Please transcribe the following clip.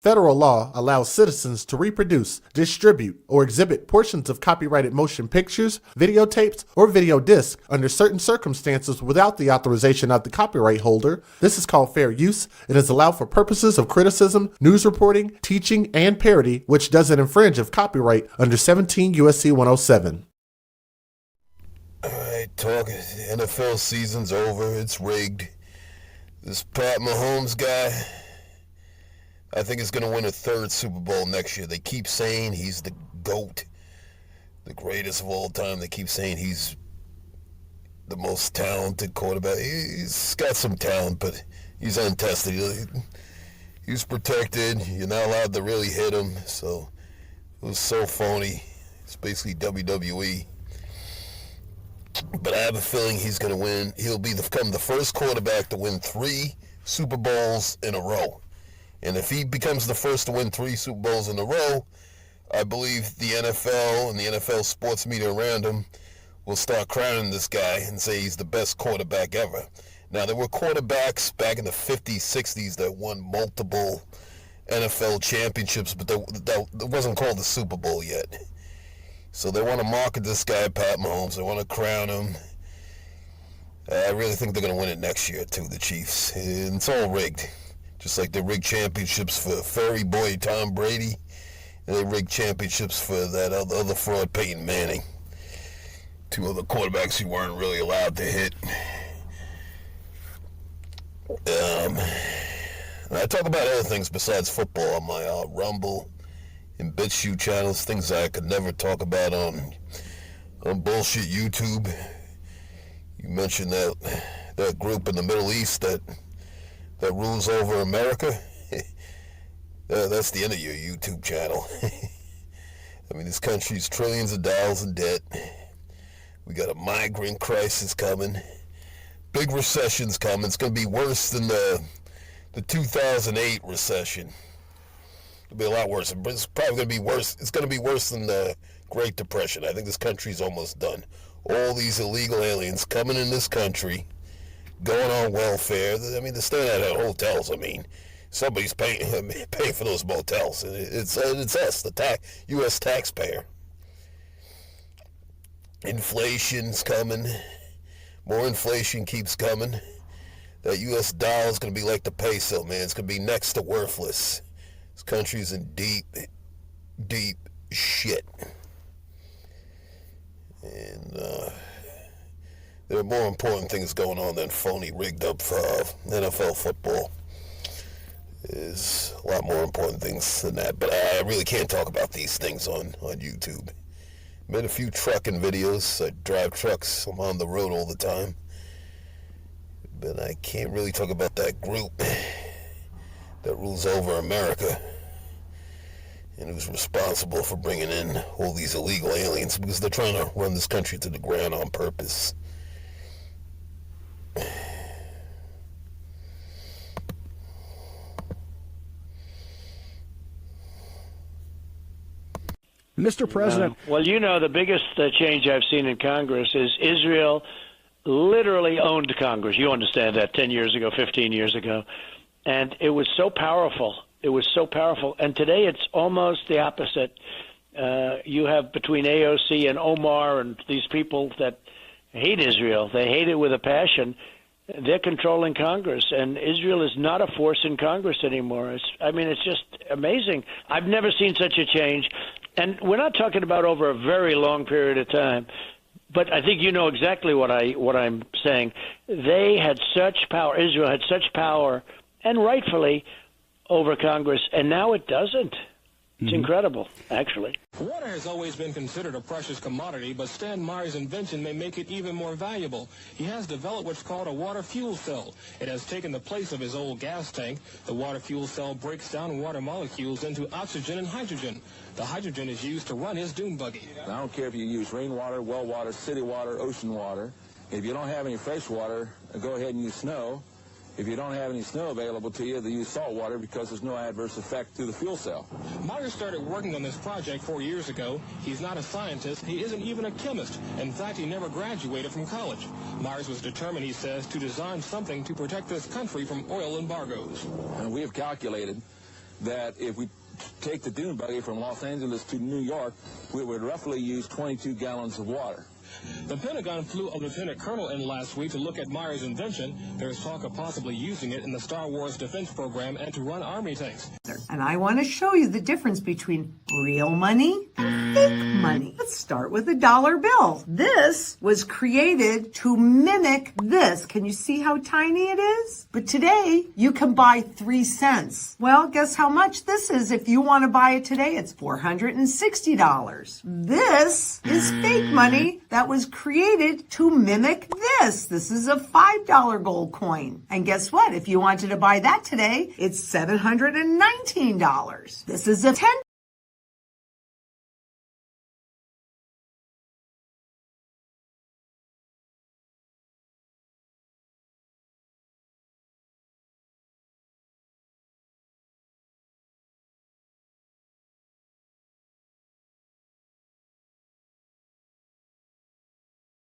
Federal law allows citizens to reproduce, distribute, or exhibit portions of copyrighted motion pictures, videotapes, or video discs under certain circumstances without the authorization of the copyright holder. This is called fair use and is allowed for purposes of criticism, news reporting, teaching, and parody, which doesn't infringe of copyright under 17 U.S.C. 107. All right, talking. NFL season's over. It's rigged. This Pat Mahomes guy, I think he's going to win a third Super Bowl next year. They keep saying he's the GOAT, the greatest of all time. They keep saying he's the most talented quarterback. He's got some talent, but he's untested. He's protected. You're not allowed to really hit him. So it was so phony. It's basically WWE. But I have a feeling he's going to win. He'll become the first quarterback to win 3 Super Bowls in a row. And if he becomes the first to win 3 Super Bowls in a row, I believe the NFL and the NFL sports media around him will start crowning this guy and say he's the best quarterback ever. Now, there were quarterbacks back in the 50s, 60s that won multiple NFL championships, but that wasn't called the Super Bowl yet. So they want to market this guy, Pat Mahomes. They want to crown him. I really think they're going to win it next year, too, the Chiefs. And it's all rigged. Just like they rigged championships for Fairy Boy Tom Brady, and they rigged championships for that other fraud, Peyton Manning. 2 other quarterbacks who weren't really allowed to hit. I talk about other things besides football on my Rumble and Bitchute channels, things I could never talk about on bullshit YouTube. You mentioned that group in the Middle East that rules over America. That's the end of your YouTube channel. I mean, this country's trillions of dollars in debt. We got a migrant crisis coming. Big recession's coming. It's going to be worse than the 2008 recession. It'll be a lot worse. But it's probably going to be worse. It's going to be worse than the Great Depression. I think this country's almost done. All these illegal aliens coming in this country, going on welfare. I mean, they're staying at hotels. I mean, somebody's paying for those motels. It's us, the U.S. taxpayer. Inflation's coming. More inflation keeps coming. That U.S. dollar's going to be like the peso, man. It's going to be next to worthless. This country's in deep, deep shit. And there are more important things going on than phony rigged up NFL football. There's a lot more important things than that. But I really can't talk about these things on YouTube. Made a few trucking videos. I drive trucks. I'm on the road all the time. But I can't really talk about that group that rules over America and who's responsible for bringing in all these illegal aliens, because they're trying to run this country to the ground on purpose. Mr. President. Well, you know, the biggest change I've seen in Congress is Israel literally owned Congress. You understand that 10 years ago, 15 years ago. And it was so powerful. It was so powerful. And today it's almost the opposite. You have between AOC and Omar and these people that hate Israel. They hate it with a passion. They're controlling Congress, and Israel is not a force in Congress anymore. It's just amazing. I've never seen such a change. And we're not talking about over a very long period of time, but I think you know exactly what I'm saying. They had such power. Israel had such power, and rightfully, over Congress, and now it doesn't. It's incredible, actually. Water has always been considered a precious commodity, but Stan Meyer's invention may make it even more valuable. He has developed what's called a water fuel cell. It has taken the place of his old gas tank. The water fuel cell breaks down water molecules into oxygen and hydrogen. The hydrogen is used to run his dune buggy. I don't care if you use rainwater, well water, city water, ocean water. If you don't have any fresh water, go ahead and use snow. If you don't have any snow available to you, they use salt water because there's no adverse effect to the fuel cell. Meyer started working on this project 4 years ago. He's not a scientist. He isn't even a chemist. In fact, he never graduated from college. Myers was determined, he says, to design something to protect this country from oil embargoes. And we have calculated that if we take the dune buggy from Los Angeles to New York, we would roughly use 22 gallons of water. The Pentagon flew a lieutenant colonel in last week to look at Myers' invention. There's talk of possibly using it in the Star Wars defense program and to run Army tanks. And I want to show you the difference between real money and fake money. Let's start with a dollar bill. This was created to mimic this. Can you see how tiny it is? But today, you can buy 3 cents. Well, guess how much this is? If you want to buy it today, it's $460. This is fake money that was created to mimic this. This is a $5 gold coin. And guess what? If you wanted to buy that today, it's $719. This is a $10